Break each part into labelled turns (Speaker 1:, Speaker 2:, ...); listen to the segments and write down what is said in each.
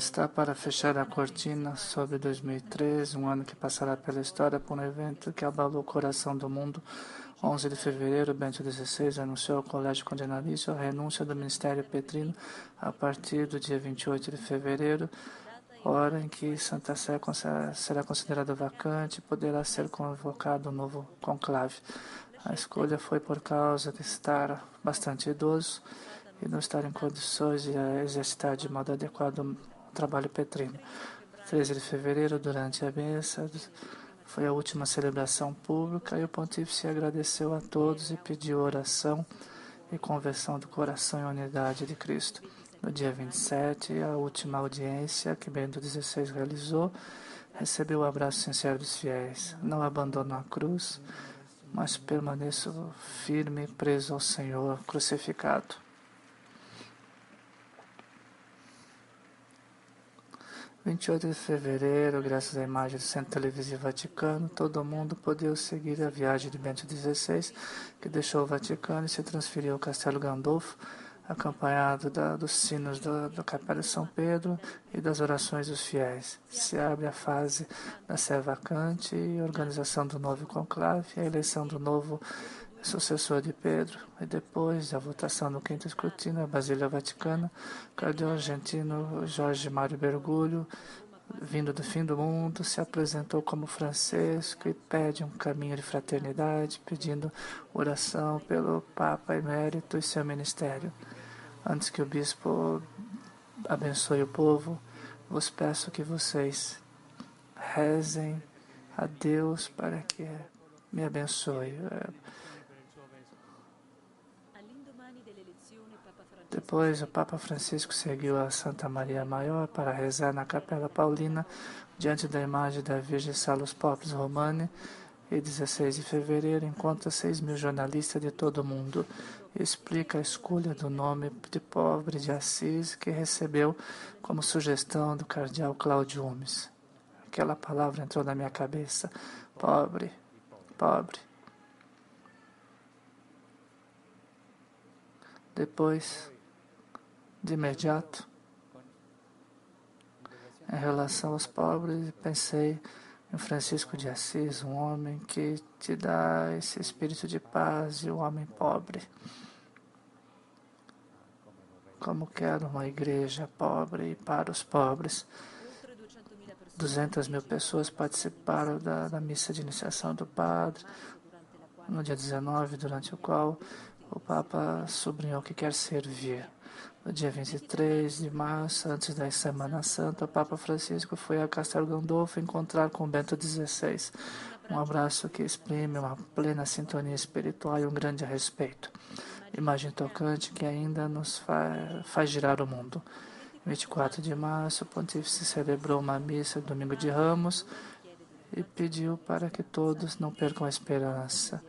Speaker 1: Está para fechar a cortina sobre 2013, um ano que passará pela história por um evento que abalou o coração do mundo. 11 de fevereiro, Bento XVI anunciou ao Colégio Cardealício a renúncia do Ministério Petrino a partir do dia 28 de fevereiro, hora em que Santa Sé será considerada vacante e poderá ser convocado um novo conclave. A escolha foi por causa de estar bastante idoso e não estar em condições de exercitar de modo adequado o trabalho petrino. 13 de fevereiro, durante a missa, foi a última celebração pública e o pontífice agradeceu a todos e pediu oração e conversão do coração e unidade de Cristo. No dia 27, a última audiência que Bento XVI realizou, recebeu o abraço sincero dos fiéis. Não abandonou a cruz, mas permaneço firme, preso ao Senhor, crucificado. 28 de fevereiro, graças à imagem do Centro Televisivo Vaticano, todo mundo pôde seguir a viagem de Bento XVI, que deixou o Vaticano e se transferiu ao Castelo Gandolfo, acompanhado dos sinos da Capela de São Pedro e das orações dos fiéis. Se abre a fase da sé vacante e organização do novo conclave, a eleição do novo sucessor de Pedro, e depois da votação no quinto escrutínio, a Basília Vaticana, o cardeal argentino Jorge Mário Bergoglio, vindo do fim do mundo, se apresentou como Francisco e pede um caminho de fraternidade, pedindo oração pelo Papa Emérito e seu ministério. Antes que o bispo abençoe o povo, vos peço que vocês rezem a Deus para que me abençoe. Depois, o Papa Francisco seguiu a Santa Maria Maior para rezar na Capela Paulina, diante da imagem da Virgem Salus Popes Romani, e 16 de fevereiro encontra 6.000 jornalistas de todo o mundo e explica a escolha do nome de Pobre de Assis que recebeu como sugestão do cardeal Cláudio Umes. Aquela palavra entrou na minha cabeça: pobre, pobre. Depois, de imediato, em relação aos pobres, pensei em Francisco de Assis, um homem que te dá esse espírito de paz e o homem pobre. Como quero uma igreja pobre e para os pobres. 200.000 pessoas participaram da missa de iniciação do padre no dia 19, durante o qual o Papa sublinhou que quer servir. No dia 23 de março, antes da Semana Santa, o Papa Francisco foi a Castelo Gandolfo encontrar com Bento XVI. Um abraço que exprime uma plena sintonia espiritual e um grande respeito. Imagem tocante que ainda nos faz girar o mundo. 24 de março, o Pontífice celebrou uma missa domingo de Ramos e pediu para que todos não percam a esperança.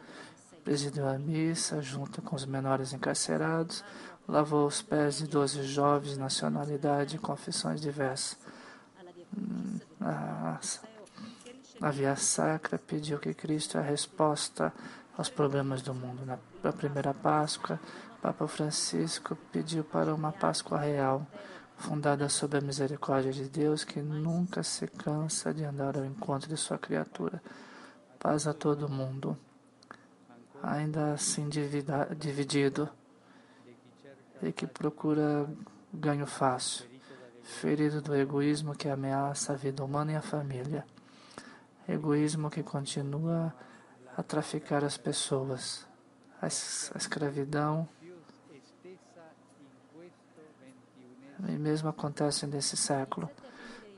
Speaker 1: Presidiu a missa junto com os menores encarcerados, lavou os pés de 12 jovens de nacionalidade e confissões diversas. A Via Sacra pediu que Cristo é a resposta aos problemas do mundo. Na primeira Páscoa, Papa Francisco pediu para uma Páscoa real, fundada sob a misericórdia de Deus, que nunca se cansa de andar ao encontro de sua criatura. Paz a todo mundo, ainda assim dividido, e que procura ganho fácil, ferido do egoísmo que ameaça a vida humana e a família. Egoísmo que continua a traficar as pessoas. A escravidão e mesmo acontece nesse século.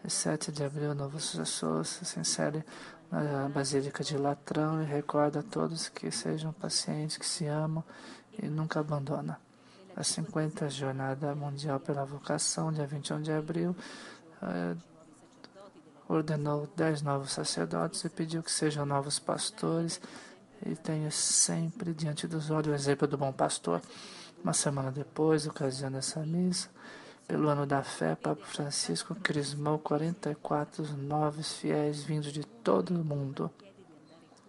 Speaker 1: Em 7 de abril, o novo sucessor se insere na Basílica de Latrão e recorda a todos que sejam pacientes, que se amam e nunca abandonam. A 50ª Jornada Mundial pela Vocação, dia 21 de abril, ordenou 10 novos sacerdotes e pediu que sejam novos pastores e tenha sempre diante dos olhos o exemplo do bom pastor. Uma semana depois, ocasião dessa missa, pelo ano da fé, Papa Francisco crismou 44 novos fiéis vindos de todo o mundo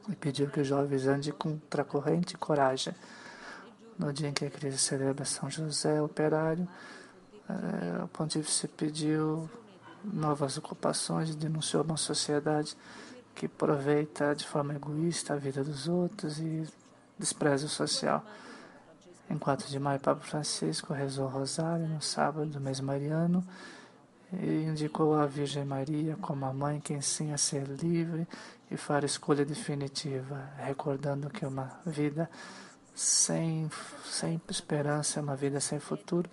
Speaker 1: e pediu que os jovens andem com ultracorrente e coragem. No dia em que a Igreja celebra São José Operário, o Pontífice pediu novas ocupações e denunciou uma sociedade que aproveita de forma egoísta a vida dos outros e despreza o social. Em 4 de maio, Papa Francisco rezou o rosário no sábado do mês mariano e indicou a Virgem Maria como a mãe que ensina a ser livre e fará a escolha definitiva, recordando que uma vida sem esperança é uma vida sem futuro.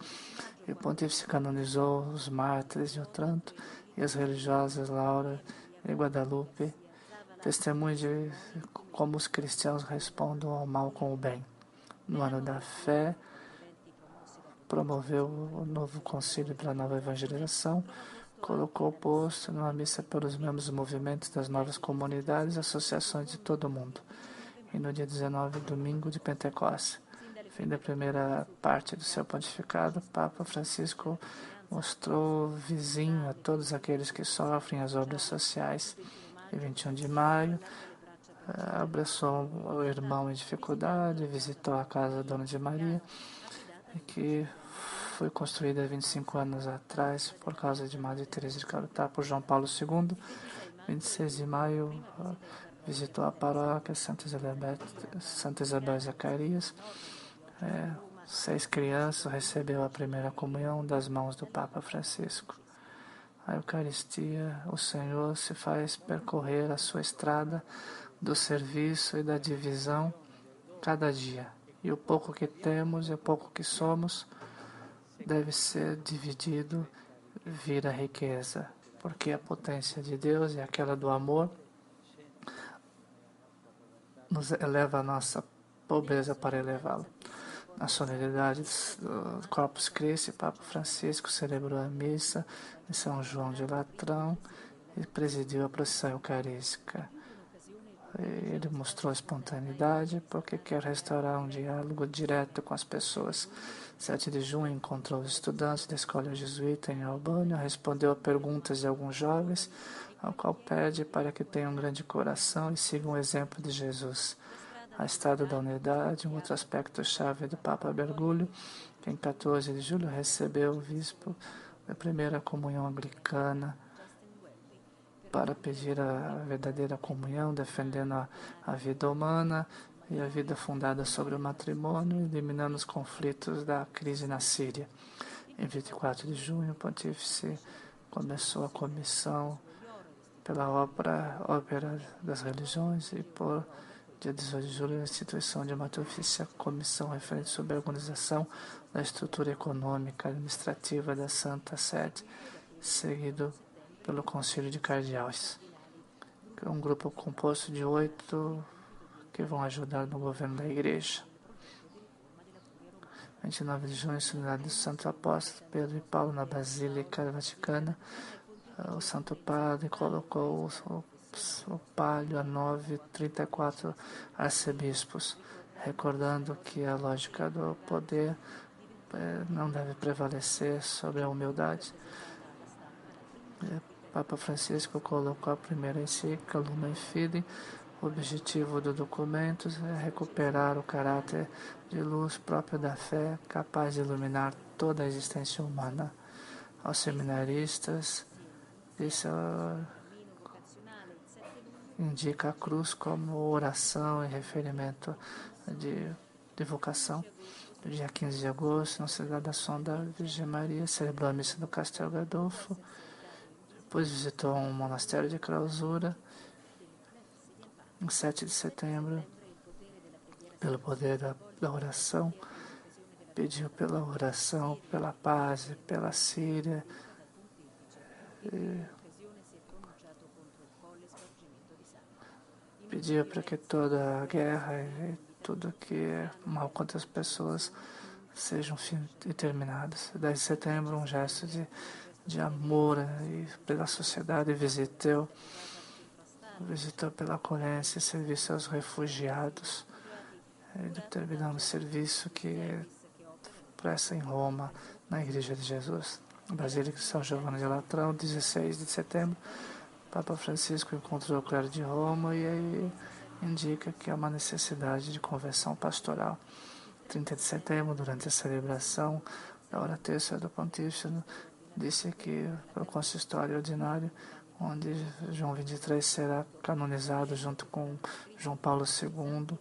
Speaker 1: E o pontífice canonizou os mártires de Otranto e as religiosas Laura e Guadalupe, testemunho de como os cristãos respondem ao mal com o bem. No ano da fé, promoveu o novo concílio para a nova evangelização, colocou o posto numa missa pelos membros dos movimentos das novas comunidades e associações de todo o mundo. E no dia 19, domingo de Pentecostes, fim da primeira parte do seu pontificado, Papa Francisco mostrou vizinho a todos aqueles que sofrem as obras sociais. E 21 de maio, abraçou o irmão em dificuldade, visitou a casa da Dona de Maria, que foi construída 25 anos atrás por causa de Madre Teresa de Calcutá por João Paulo II. 26 de maio, visitou a paróquia Santa Isabel Zacarias. 6 crianças recebeu a primeira comunhão das mãos do Papa Francisco. A Eucaristia, o Senhor se faz percorrer a sua estrada do serviço e da divisão cada dia. E o pouco que temos e o pouco que somos deve ser dividido, vira riqueza, porque a potência de Deus é aquela do amor, nos eleva a nossa pobreza para elevá-lo. Na solenidade do Corpus Christi, Papa Francisco celebrou a missa em São João de Latrão e presidiu a procissão eucarística. Ele mostrou espontaneidade porque quer restaurar um diálogo direto com as pessoas. 7 de junho encontrou os estudantes da escola jesuíta em Albânia, respondeu a perguntas de alguns jovens, ao qual pede para que tenham um grande coração e sigam o exemplo de Jesus. A Estado da Unidade, um outro aspecto-chave do Papa Bergoglio, que em 14 de julho recebeu o bispo da primeira comunhão anglicana para pedir a verdadeira comunhão, defendendo a vida humana e a vida fundada sobre o matrimônio, eliminando os conflitos da crise na Síria. Em 24 de junho, o pontífice começou a comissão pela Ópera das Religiões e por dia 18 de julho, a instituição de uma oficial comissão referente sobre a organização da estrutura econômica e administrativa da Santa Sede, seguido pelo Conselho de Cardeais, que é um grupo composto de 8 que vão ajudar no governo da Igreja. 29 de junho, solenidade dos Santos Apóstolos Pedro e Paulo na Basílica Vaticana. O Santo Padre colocou o palio a 34 arcebispos, recordando que a lógica do poder não deve prevalecer sobre a humildade. Papa Francisco colocou a primeira encíclica Lumen Fidei. O objetivo do documento é recuperar o caráter de luz próprio da fé, capaz de iluminar toda a existência humana. Aos seminaristas, isso indica a cruz como oração e referimento de vocação. No dia 15 de agosto, na celebração da Virgem Maria, celebrou a missa do Castelo Gandolfo. Depois visitou um monastério de clausura. Em 7 de setembro, pelo poder da oração, pediu pela oração, pela paz, pela Síria. Pediu para que toda a guerra e tudo que é mal contra as pessoas sejam terminados. 10 de setembro, um gesto de amor e pela sociedade, visitou pela acolhência e serviço aos refugiados, determinando o serviço que presta em Roma, na Igreja de Jesus. Basílica de São Giovanni de Latrão, 16 de setembro, Papa Francisco encontrou o clero de Roma e aí indica que há uma necessidade de conversão pastoral. 30 de setembro, durante a celebração da hora terça do Pontífice, disse que o consistório ordinário, onde João 23 será canonizado junto com João Paulo II,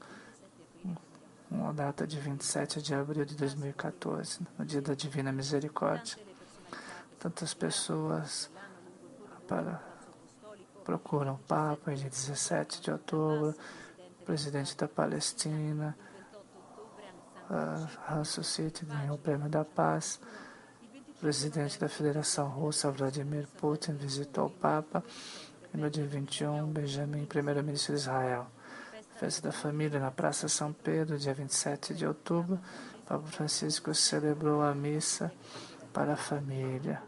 Speaker 1: uma data de 27 de abril de 2014, no dia da Divina Misericórdia. Tantas pessoas procuram o Papa, dia 17 de outubro, presidente da Palestina, Hanso City ganhou o Prêmio da Paz, o presidente da Federação Russa, Vladimir Putin, visitou o Papa, e no dia 21, Benjamin, primeiro-ministro de Israel. Festa da Família na Praça São Pedro, dia 27 de outubro, Papa Francisco celebrou a missa para a família.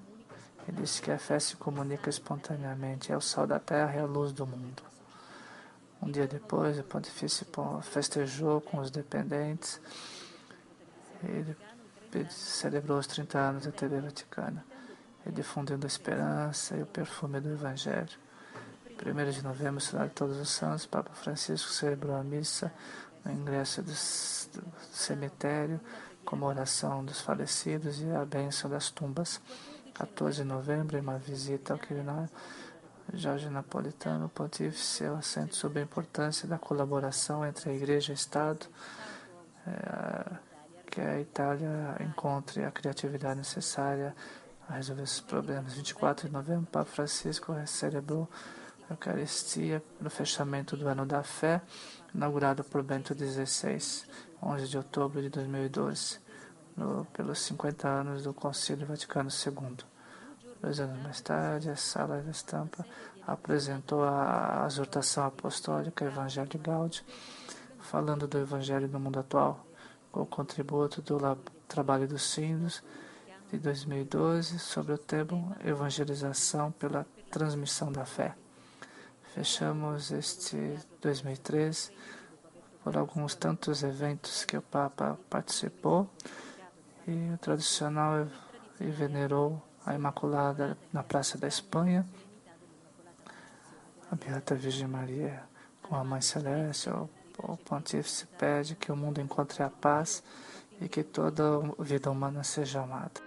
Speaker 1: Ele disse que a fé se comunica espontaneamente, é o sal da terra e a luz do mundo. Um dia depois, o pontifício festejou com os dependentes. Ele celebrou os 30 anos da TV Vaticana, e difundindo a esperança e o perfume do Evangelho. 1º de novembro, cidade de Todos os Santos, Papa Francisco celebrou a missa no ingresso do cemitério, como oração dos falecidos e a bênção das tumbas. 14 de novembro, em uma visita ao Quirinal, Jorge Napolitano, pontífice, acento sobre a importância da colaboração entre a Igreja e o Estado, que a Itália encontre a criatividade necessária a resolver esses problemas. 24 de novembro, Papa Francisco celebrou a Eucaristia no fechamento do Ano da Fé, inaugurado por Bento XVI, 11 de outubro de 2012, pelos 50 anos do Concílio Vaticano II. 2 anos mais tarde, a Sala da Estampa apresentou a exortação apostólica Evangelho Gaudium, falando do Evangelho no mundo atual, com o contributo do trabalho dos sínodos de 2012 sobre o tema Evangelização pela transmissão da fé. Fechamos este 2003 por alguns tantos eventos que o Papa participou, e o tradicional e venerou a Imaculada na Praça da Espanha, a Beata Virgem Maria com a Mãe Celeste. O Pontífice pede que o mundo encontre a paz e que toda vida humana seja amada.